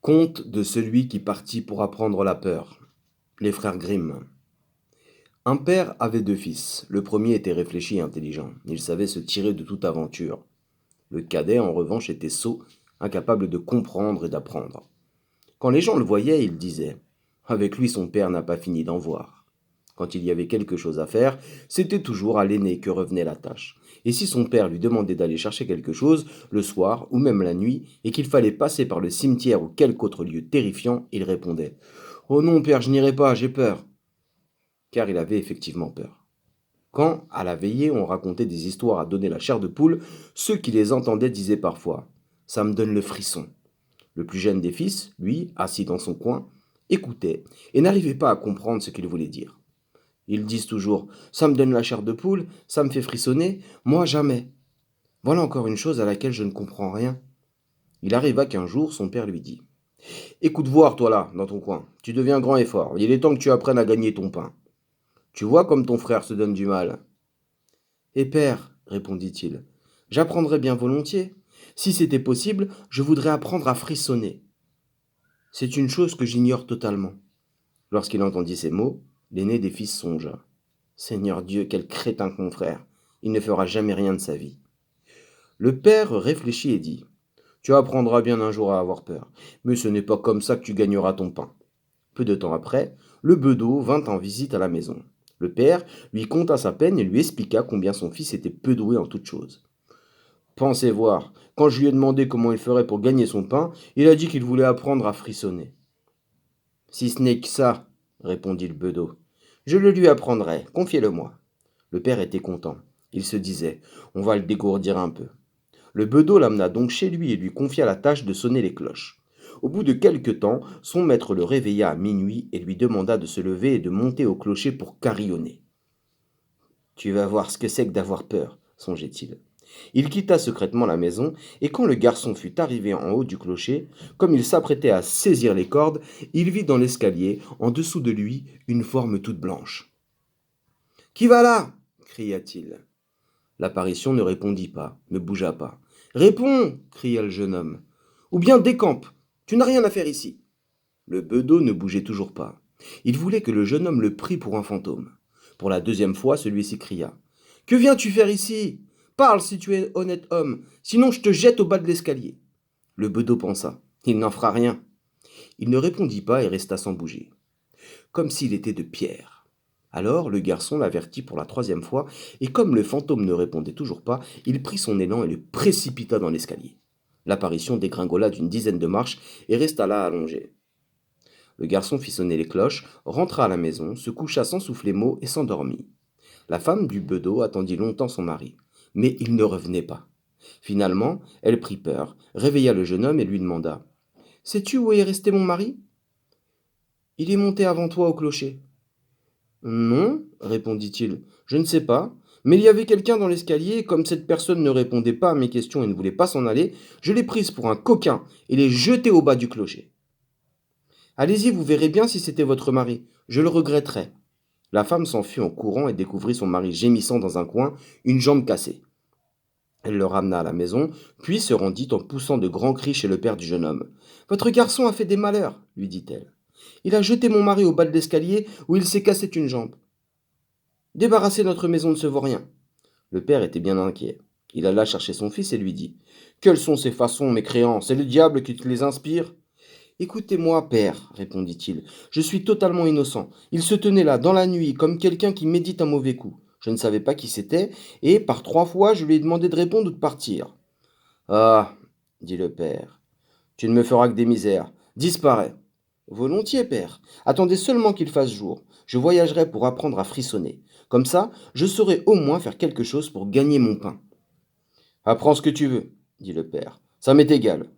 Conte de celui qui partit pour apprendre la peur. Les frères Grimm. Un père avait deux fils. Le premier était réfléchi et intelligent. Il savait se tirer de toute aventure. Le cadet, en revanche, était sot, incapable de comprendre et d'apprendre. Quand les gens le voyaient, ils disaient: Avec lui, son père n'a pas fini d'en voir. Quand il y avait quelque chose à faire, c'était toujours à l'aîné que revenait la tâche. Et si son père lui demandait d'aller chercher quelque chose, le soir ou même la nuit, et qu'il fallait passer par le cimetière ou quelque autre lieu terrifiant, il répondait: Oh non, père, je n'irai pas, j'ai peur. Car il avait effectivement peur. Quand, à la veillée, on racontait des histoires à donner la chair de poule, ceux qui les entendaient disaient parfois: Ça me donne le frisson. Le plus jeune des fils, lui, assis dans son coin, écoutait et n'arrivait pas à comprendre ce qu'il voulait dire. Ils disent toujours: Ça me donne la chair de poule, ça me fait frissonner, moi jamais. Voilà encore une chose à laquelle je ne comprends rien. Il arriva qu'un jour, son père lui dit: Écoute voir, toi là, dans ton coin, tu deviens grand et fort, il est temps que tu apprennes à gagner ton pain. Tu vois comme ton frère se donne du mal. Eh père, répondit-il, j'apprendrais bien volontiers. Si c'était possible, je voudrais apprendre à frissonner. C'est une chose que j'ignore totalement. Lorsqu'il entendit ces mots, l'aîné des fils songea: Seigneur Dieu, quel crétin confrère! Il ne fera jamais rien de sa vie. Le père réfléchit et dit: Tu apprendras bien un jour à avoir peur, mais ce n'est pas comme ça que tu gagneras ton pain. Peu de temps après, le bedeau vint en visite à la maison. Le père lui conta sa peine et lui expliqua combien son fils était peu doué en toutes choses. Pensez voir, quand je lui ai demandé comment il ferait pour gagner son pain, il a dit qu'il voulait apprendre à frissonner. Si ce n'est que ça, répondit le bedeau, je le lui apprendrai, confiez-le-moi. Le père était content. Il se disait: On va le dégourdir un peu. Le bedeau l'amena donc chez lui et lui confia la tâche de sonner les cloches. Au bout de quelque temps, son maître le réveilla à minuit et lui demanda de se lever et de monter au clocher pour carillonner. Tu vas voir ce que c'est que d'avoir peur, songeait-il. Il quitta secrètement la maison, et quand le garçon fut arrivé en haut du clocher, comme il s'apprêtait à saisir les cordes, il vit dans l'escalier, en dessous de lui, une forme toute blanche. Qui va là? Cria-t-il. L'apparition ne répondit pas, ne bougea pas. Réponds! Cria le jeune homme. Ou bien décampe. Tu n'as rien à faire ici. Le bedeau ne bougeait toujours pas. Il voulait que le jeune homme le prît pour un fantôme. Pour la deuxième fois, celui-ci cria: Que viens-tu faire ici? Parle si tu es honnête homme, sinon je te jette au bas de l'escalier. Le bedeau pensa: Il n'en fera rien. Il ne répondit pas et resta sans bouger, comme s'il était de pierre. Alors le garçon l'avertit pour la troisième fois, et comme le fantôme ne répondait toujours pas, il prit son élan et le précipita dans l'escalier. L'apparition dégringola d'une dizaine de marches et resta là allongé. Le garçon fit sonner les cloches, rentra à la maison, se coucha sans souffler mot et s'endormit. La femme du bedeau attendit longtemps son mari, mais il ne revenait pas. Finalement, elle prit peur, réveilla le jeune homme et lui demanda: Sais-tu où est resté mon mari? Il est monté avant toi au clocher. Non, répondit-il, je ne sais pas, mais il y avait quelqu'un dans l'escalier, et comme cette personne ne répondait pas à mes questions et ne voulait pas s'en aller, je l'ai prise pour un coquin et l'ai jetée au bas du clocher. Allez-y, vous verrez bien si c'était votre mari, je le regretterais. La femme s'enfuit en courant et découvrit son mari gémissant dans un coin, une jambe cassée. Elle le ramena à la maison, puis se rendit en poussant de grands cris chez le père du jeune homme. Votre garçon a fait des malheurs, lui dit-elle. Il a jeté mon mari au bas de l'escalier où il s'est cassé une jambe. Débarrassez notre maison de ce vaurien. Le père était bien inquiet. Il alla chercher son fils et lui dit: Quelles sont ces façons, mécréants? C'est le diable qui te les inspire? Écoutez-moi, père, répondit-il, je suis totalement innocent. Il se tenait là, dans la nuit, comme quelqu'un qui médite un mauvais coup. Je ne savais pas qui c'était, et par 3 fois je lui ai demandé de répondre ou de partir. Ah, dit le père, tu ne me feras que des misères. Disparais. Volontiers, père. Attendez seulement qu'il fasse jour. Je voyagerai pour apprendre à frissonner. Comme ça, je saurai au moins faire quelque chose pour gagner mon pain. Apprends ce que tu veux, dit le père. Ça m'est égal.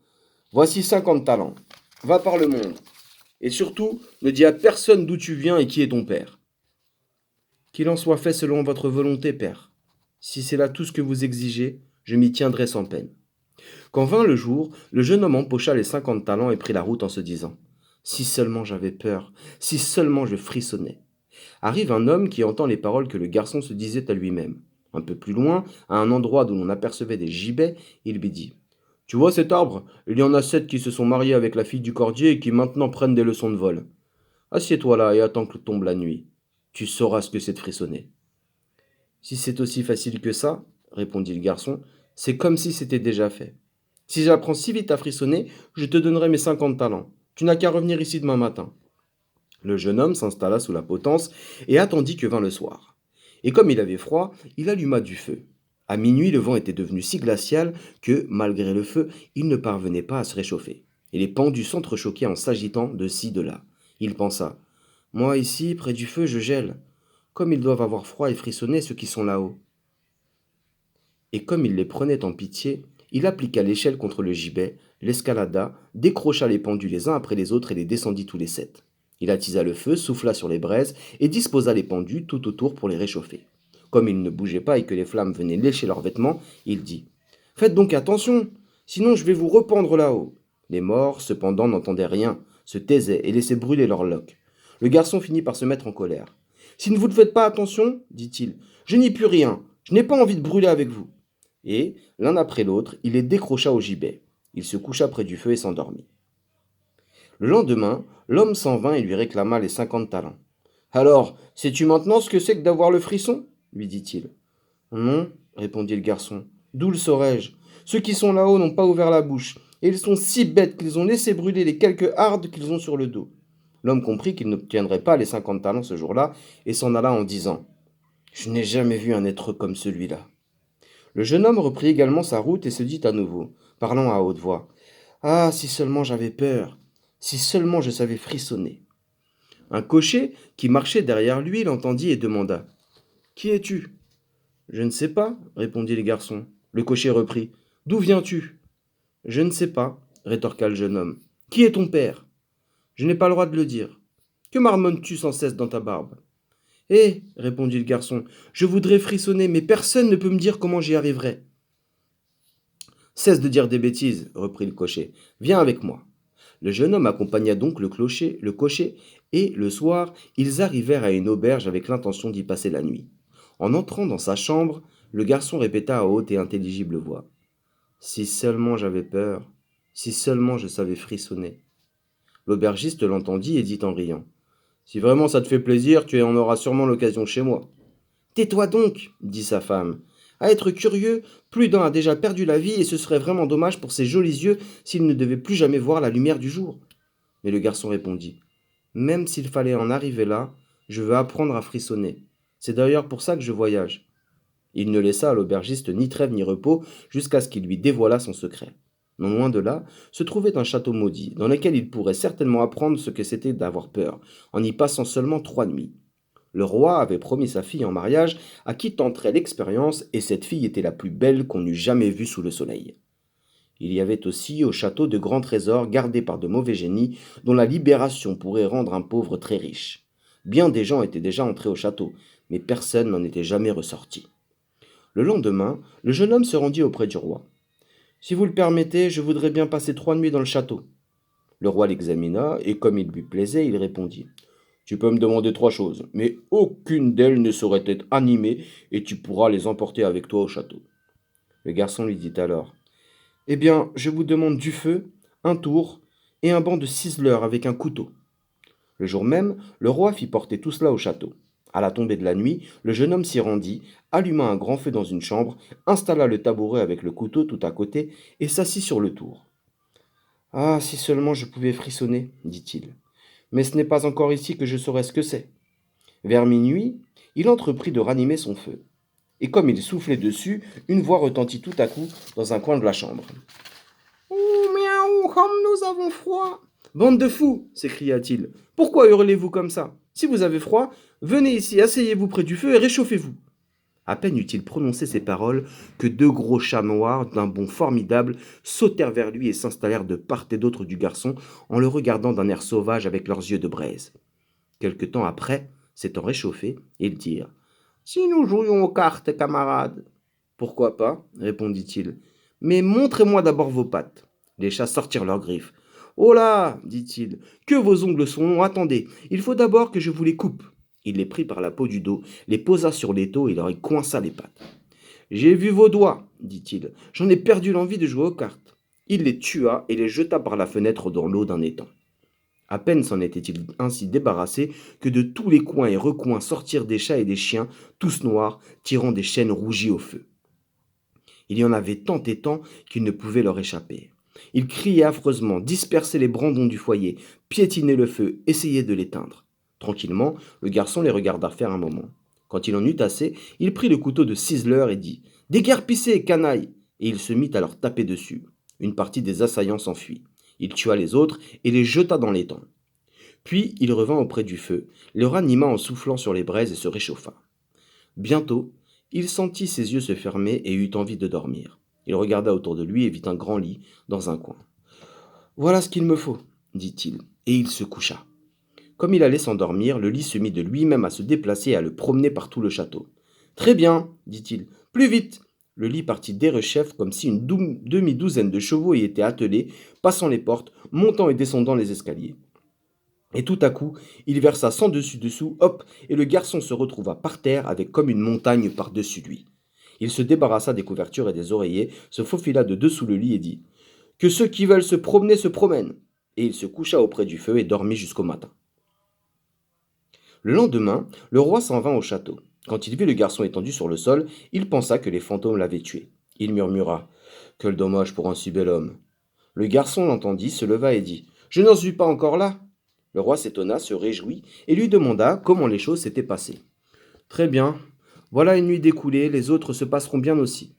Voici 50 talents. Va par le monde. Et surtout, ne dis à personne d'où tu viens et qui est ton père. Qu'il en soit fait selon votre volonté, père. Si c'est là tout ce que vous exigez, je m'y tiendrai sans peine. Quand vint le jour, le jeune homme empocha les 50 talents et prit la route en se disant: Si seulement j'avais peur, si seulement je frissonnais. Arrive un homme qui entend les paroles que le garçon se disait à lui-même. Un peu plus loin, à un endroit d'où l'on apercevait des gibets, il lui dit: Tu vois cet arbre? Il y en a 7 qui se sont mariés avec la fille du cordier et qui maintenant prennent des leçons de vol. Assieds-toi là et attends que tombe la nuit. Tu sauras ce que c'est de frissonner. Si c'est aussi facile que ça, répondit le garçon, c'est comme si c'était déjà fait. Si j'apprends si vite à frissonner, je te donnerai mes 50 talents. Tu n'as qu'à revenir ici demain matin. Le jeune homme s'installa sous la potence et attendit que vint le soir. Et comme il avait froid, il alluma du feu. À minuit, le vent était devenu si glacial que, malgré le feu, il ne parvenait pas à se réchauffer. Et les pendus s'entrechoquaient en s'agitant de ci, de là. Il pensa, moi ici, près du feu, je gèle. Comme ils doivent avoir froid et frissonner ceux qui sont là-haut. Et comme il les prenait en pitié, il appliqua l'échelle contre le gibet, l'escalada, décrocha les pendus les uns après les autres et les descendit tous les 7. Il attisa le feu, souffla sur les braises et disposa les pendus tout autour pour les réchauffer. Comme ils ne bougeaient pas et que les flammes venaient lécher leurs vêtements, il dit, faites donc attention, sinon je vais vous rependre là-haut. Les morts, cependant, n'entendaient rien, se taisaient et laissaient brûler leurs loques. Le garçon finit par se mettre en colère. Si vous ne faites pas attention, dit-il, je n'y puis rien, je n'ai pas envie de brûler avec vous. Et, l'un après l'autre, il les décrocha au gibet. Il se coucha près du feu et s'endormit. Le lendemain, l'homme s'en vint et lui réclama les 50 talents. Alors, sais-tu maintenant ce que c'est que d'avoir le frisson lui dit-il. Non, répondit le garçon. D'où le saurais-je? Ceux qui sont là-haut n'ont pas ouvert la bouche, et ils sont si bêtes qu'ils ont laissé brûler les quelques hardes qu'ils ont sur le dos. L'homme comprit qu'il n'obtiendrait pas les 50 talents ce jour-là, et s'en alla en disant. Je n'ai jamais vu un être comme celui-là. Le jeune homme reprit également sa route et se dit à nouveau, parlant à haute voix. Ah, si seulement j'avais peur, si seulement je savais frissonner. Un cocher, qui marchait derrière lui, l'entendit et demanda. Qui es-tu? Je ne sais pas, répondit le garçon. Le cocher reprit. D'où viens-tu? Je ne sais pas, rétorqua le jeune homme. Qui est ton père? Je n'ai pas le droit de le dire. Que marmonnes-tu sans cesse dans ta barbe? Eh, répondit le garçon, je voudrais frissonner, mais personne ne peut me dire comment j'y arriverai. Cesse de dire des bêtises, reprit le cocher. Viens avec moi. Le jeune homme accompagna donc le cocher, et, le soir, ils arrivèrent à une auberge avec l'intention d'y passer la nuit. En entrant dans sa chambre, le garçon répéta à haute et intelligible voix. Si seulement j'avais peur, si seulement je savais frissonner. L'aubergiste l'entendit et dit en riant. Si vraiment ça te fait plaisir, tu en auras sûrement l'occasion chez moi. Tais-toi donc, dit sa femme. À être curieux, plus d'un a déjà perdu la vie et ce serait vraiment dommage pour ses jolis yeux s'il ne devait plus jamais voir la lumière du jour. Mais le garçon répondit. Même s'il fallait en arriver là, je veux apprendre à frissonner. C'est d'ailleurs pour ça que je voyage. Il ne laissa à l'aubergiste ni trêve ni repos jusqu'à ce qu'il lui dévoilât son secret. Non loin de là se trouvait un château maudit, dans lequel il pourrait certainement apprendre ce que c'était d'avoir peur, en y passant seulement 3 nuits. Le roi avait promis sa fille en mariage à qui tenterait l'expérience, et cette fille était la plus belle qu'on eût jamais vue sous le soleil. Il y avait aussi au château de grands trésors gardés par de mauvais génies, dont la libération pourrait rendre un pauvre très riche. Bien des gens étaient déjà entrés au château, mais personne n'en était jamais ressorti. Le lendemain, le jeune homme se rendit auprès du roi. Si vous le permettez, je voudrais bien passer 3 nuits dans le château. Le roi l'examina, et comme il lui plaisait, il répondit. Tu peux me demander 3 choses, mais aucune d'elles ne saurait être animée, et tu pourras les emporter avec toi au château. Le garçon lui dit alors. Eh bien, je vous demande du feu, un tour, et un banc de ciseleurs avec un couteau. Le jour même, le roi fit porter tout cela au château. À la tombée de la nuit, le jeune homme s'y rendit, alluma un grand feu dans une chambre, installa le tabouret avec le couteau tout à côté, et s'assit sur le tour. Ah, si seulement je pouvais frissonner, dit-il. Mais ce n'est pas encore ici que je saurais ce que c'est. Vers minuit, il entreprit de ranimer son feu. Et comme il soufflait dessus, une voix retentit tout à coup dans un coin de la chambre. Oh, miaou, comme nous avons froid. Bande de fous, s'écria-t-il. Pourquoi hurlez-vous comme ça? Si vous avez froid, venez ici, asseyez-vous près du feu et réchauffez-vous. À peine eut-il prononcé ces paroles que 2 gros chats noirs, d'un bond formidable, sautèrent vers lui et s'installèrent de part et d'autre du garçon en le regardant d'un air sauvage avec leurs yeux de braise. Quelque temps après, s'étant réchauffés, ils dirent « Si nous jouions aux cartes, camarades !»« Pourquoi pas ?» répondit-il. « Mais montrez-moi d'abord vos pattes. » Les chats sortirent leurs griffes. « Oh là !» dit-il. « Que vos ongles sont longs, attendez, il faut d'abord que je vous les coupe. » Il les prit par la peau du dos, les posa sur l'étau et leur y coinça les pattes. « J'ai vu vos doigts, dit-il. J'en ai perdu l'envie de jouer aux cartes. Il les tua et les jeta par la fenêtre dans l'eau d'un étang. À peine s'en était-il ainsi débarrassé que de tous les coins et recoins sortirent des chats et des chiens, tous noirs, tirant des chaînes rougies au feu. Il y en avait tant et tant qu'ils ne pouvaient leur échapper. Ils criaient affreusement, dispersaient les brandons du foyer, piétinaient le feu, essayaient de l'éteindre. Tranquillement, le garçon les regarda faire un moment. Quand il en eut assez, il prit le couteau de ciseleur et dit « Déguerpissez, canaille !» Et il se mit à leur taper dessus. Une partie des assaillants s'enfuit. Il tua les autres et les jeta dans l'étang. Puis il revint auprès du feu, le ranima en soufflant sur les braises et se réchauffa. Bientôt, il sentit ses yeux se fermer et eut envie de dormir. Il regarda autour de lui et vit un grand lit dans un coin. Voilà ce qu'il me faut, dit-il, et il se coucha. Comme il allait s'endormir, le lit se mit de lui-même à se déplacer et à le promener par tout le château. Très bien, dit-il, plus vite. Le lit partit derechef comme si une demi-douzaine de chevaux y étaient attelés, passant les portes, montant et descendant les escaliers. Et tout à coup, il versa sans dessus-dessous, hop, et le garçon se retrouva par terre avec comme une montagne par-dessus lui. Il se débarrassa des couvertures et des oreillers, se faufila de dessous le lit et dit « Que ceux qui veulent se promener se promènent !» Et il se coucha auprès du feu et dormit jusqu'au matin. Le lendemain, le roi s'en vint au château. Quand il vit le garçon étendu sur le sol, il pensa que les fantômes l'avaient tué. Il murmura « Quel dommage pour un si bel homme !» Le garçon l'entendit, se leva et dit « Je n'en suis pas encore là !» Le roi s'étonna, se réjouit et lui demanda comment les choses s'étaient passées. Très bien, voilà une nuit découlée, les autres se passeront bien aussi.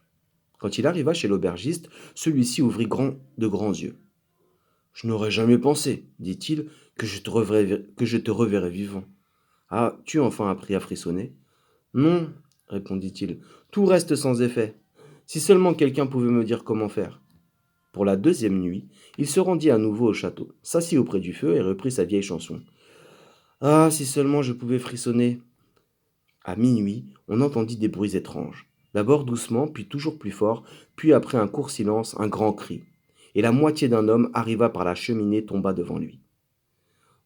Quand il arriva chez l'aubergiste, celui-ci ouvrit de grands yeux. Je n'aurais jamais pensé, dit-il, que je te reverrais vivant. As-tu enfin appris à frissonner? Non, répondit-il, tout reste sans effet. Si seulement quelqu'un pouvait me dire comment faire. Pour la deuxième nuit, il se rendit à nouveau au château, s'assit auprès du feu et reprit sa vieille chanson. Ah, si seulement je pouvais frissonner. À minuit, on entendit des bruits étranges. D'abord doucement, puis toujours plus fort, puis après un court silence, un grand cri. Et la moitié d'un homme arriva par la cheminée et tomba devant lui.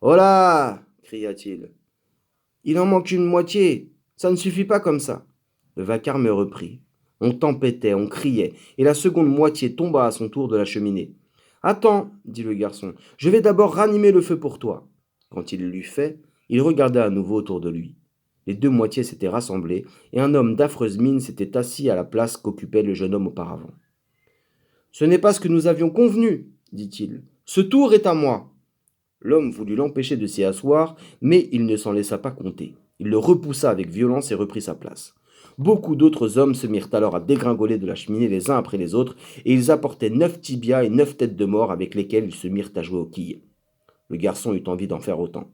Oh là! Cria-t-il. Il en manque une moitié. Ça ne suffit pas comme ça. Le vacarme reprit. On tempêtait, on criait, et la seconde moitié tomba à son tour de la cheminée. Attends, dit le garçon, je vais d'abord ranimer le feu pour toi. Quand il l'eut fait, il regarda à nouveau autour de lui. Les deux moitiés s'étaient rassemblées, et un homme d'affreuse mine s'était assis à la place qu'occupait le jeune homme auparavant. Ce n'est pas ce que nous avions convenu, dit-il. Ce tour est à moi. L'homme voulut l'empêcher de s'y asseoir, mais il ne s'en laissa pas compter. Il le repoussa avec violence et reprit sa place. Beaucoup d'autres hommes se mirent alors à dégringoler de la cheminée les uns après les autres, et ils apportaient 9 tibias et 9 têtes de mort avec lesquelles ils se mirent à jouer aux quilles. Le garçon eut envie d'en faire autant.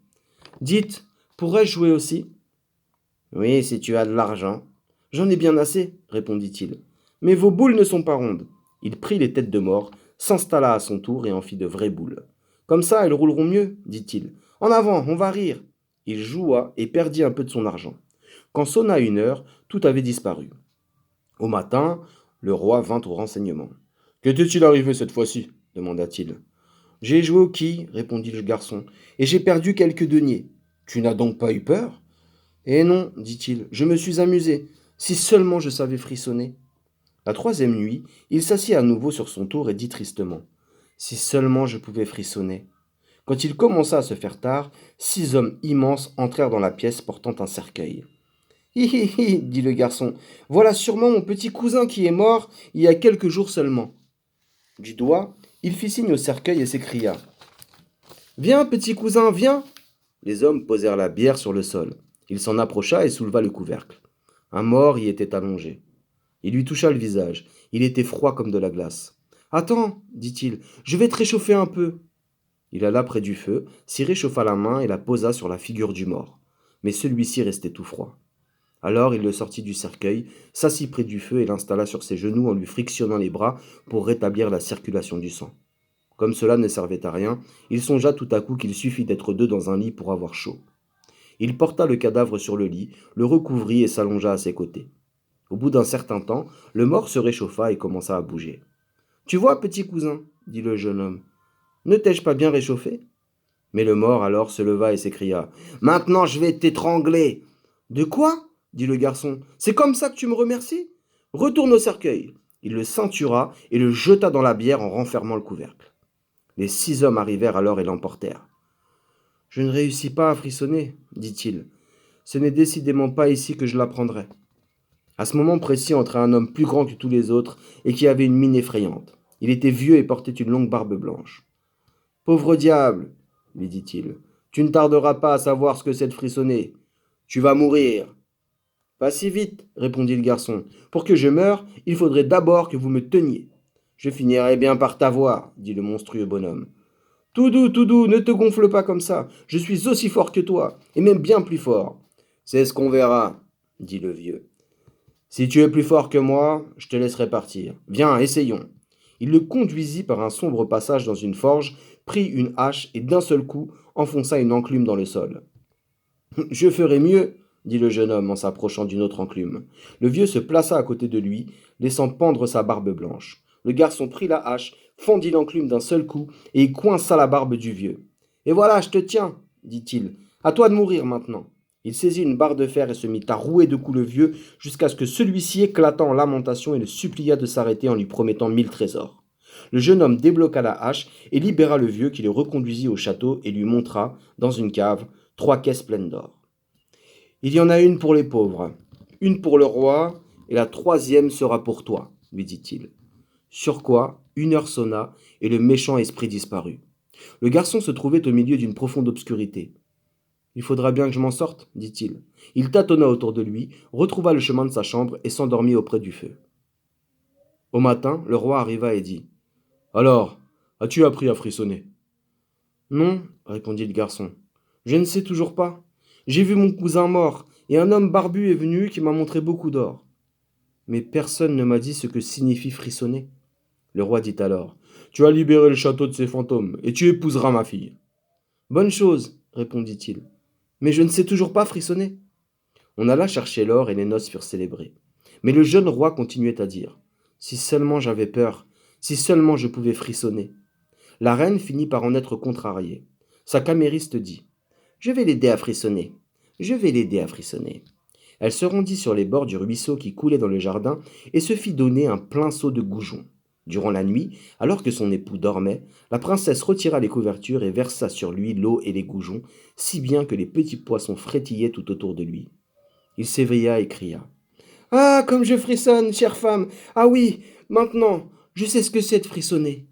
Dites, pourrais-je jouer aussi? Oui, si tu as de l'argent. J'en ai bien assez, répondit-il. Mais vos boules ne sont pas rondes. Il prit les têtes de mort, s'installa à son tour et en fit de vraies boules. Comme ça, elles rouleront mieux, dit-il. En avant, on va rire. Il joua et perdit un peu de son argent. Quand sonna 1 heure, tout avait disparu. Au matin, le roi vint au renseignement. Qu'était-il arrivé cette fois-ci demanda-t-il. J'ai joué aux quilles, répondit le garçon, et j'ai perdu quelques deniers. Tu n'as donc pas eu peur? Eh non, dit-il, je me suis amusé. Si seulement je savais frissonner. La troisième nuit, il s'assit à nouveau sur son tour et dit tristement. Si seulement je pouvais frissonner. Quand il commença à se faire tard, 6 hommes immenses entrèrent dans la pièce portant un cercueil. Hi hi hi, dit le garçon, voilà sûrement mon petit cousin qui est mort il y a quelques jours seulement. Du doigt, il fit signe au cercueil et s'écria. Viens, petit cousin, viens. Les hommes posèrent la bière sur le sol. Il s'en approcha et souleva le couvercle. Un mort y était allongé. Il lui toucha le visage. Il était froid comme de la glace. Attends, dit-il, je vais te réchauffer un peu. Il alla près du feu, s'y réchauffa la main et la posa sur la figure du mort. Mais celui-ci restait tout froid. Alors il le sortit du cercueil, s'assit près du feu et l'installa sur ses genoux en lui frictionnant les bras pour rétablir la circulation du sang. Comme cela ne servait à rien, il songea tout à coup qu'il suffit d'être deux dans un lit pour avoir chaud. Il porta le cadavre sur le lit, le recouvrit et s'allongea à ses côtés. Au bout d'un certain temps, le mort se réchauffa et commença à bouger. Tu vois, petit cousin, dit le jeune homme, ne t'ai-je pas bien réchauffé? Mais le mort alors se leva et s'écria. Maintenant je vais t'étrangler. De quoi? Dit le garçon. C'est comme ça que tu me remercies? Retourne au cercueil. Il le ceintura et le jeta dans la bière en renfermant le couvercle. Les 6 hommes arrivèrent alors et l'emportèrent. « Je ne réussis pas à frissonner, dit-il. Ce n'est décidément pas ici que je l'apprendrai. » À ce moment précis entrait un homme plus grand que tous les autres et qui avait une mine effrayante. Il était vieux et portait une longue barbe blanche. « Pauvre diable, lui dit-il, tu ne tarderas pas à savoir ce que c'est de frissonner. Tu vas mourir. » « Pas si vite, répondit le garçon. Pour que je meure, il faudrait d'abord que vous me teniez. Je finirai bien par t'avoir, dit le monstrueux bonhomme. Tout doux, ne te gonfle pas comme ça. Je suis aussi fort que toi, et même bien plus fort. C'est ce qu'on verra, dit le vieux. Si tu es plus fort que moi, je te laisserai partir. Viens, essayons. Il le conduisit par un sombre passage dans une forge, prit une hache et d'un seul coup enfonça une enclume dans le sol. Je ferai mieux, dit le jeune homme en s'approchant d'une autre enclume. Le vieux se plaça à côté de lui, laissant pendre sa barbe blanche. Le garçon prit la hache, fendit l'enclume d'un seul coup et y coinça la barbe du vieux. Et voilà, je te tiens, dit-il. À toi de mourir maintenant. Il saisit une barre de fer et se mit à rouer de coups le vieux jusqu'à ce que celui-ci éclata en lamentations et le supplia de s'arrêter en lui promettant 1000 trésors. Le jeune homme débloqua la hache et libéra le vieux qui le reconduisit au château et lui montra, dans une cave, 3 caisses pleines d'or. Il y en a une pour les pauvres, une pour le roi, et la 3e sera pour toi, lui dit-il. Sur quoi, une heure sonna, et le méchant esprit disparut. Le garçon se trouvait au milieu d'une profonde obscurité. Il faudra bien que je m'en sorte, dit-il. Il tâtonna autour de lui, retrouva le chemin de sa chambre et s'endormit auprès du feu. Au matin, le roi arriva et dit « Alors, as-tu appris à frissonner ?»« Non, répondit le garçon. Je ne sais toujours pas. J'ai vu mon cousin mort, et un homme barbu est venu qui m'a montré beaucoup d'or. Mais personne ne m'a dit ce que signifie frissonner. » Le roi dit alors « Tu as libéré le château de ses fantômes, et tu épouseras ma fille. »« Bonne chose, répondit-il. Mais je ne sais toujours pas frissonner. » On alla chercher l'or et les noces furent célébrées. Mais le jeune roi continuait à dire « Si seulement j'avais peur, si seulement je pouvais frissonner. » La reine finit par en être contrariée. Sa camériste dit « Je vais l'aider à frissonner. Je vais l'aider à frissonner. » Elle se rendit sur les bords du ruisseau qui coulait dans le jardin et se fit donner un plein seau de goujon. Durant la nuit, alors que son époux dormait, la princesse retira les couvertures et versa sur lui l'eau et les goujons, si bien que les petits poissons frétillaient tout autour de lui. Il s'éveilla et cria « Ah, comme je frissonne, chère femme! Ah oui, maintenant, je sais ce que c'est de frissonner. »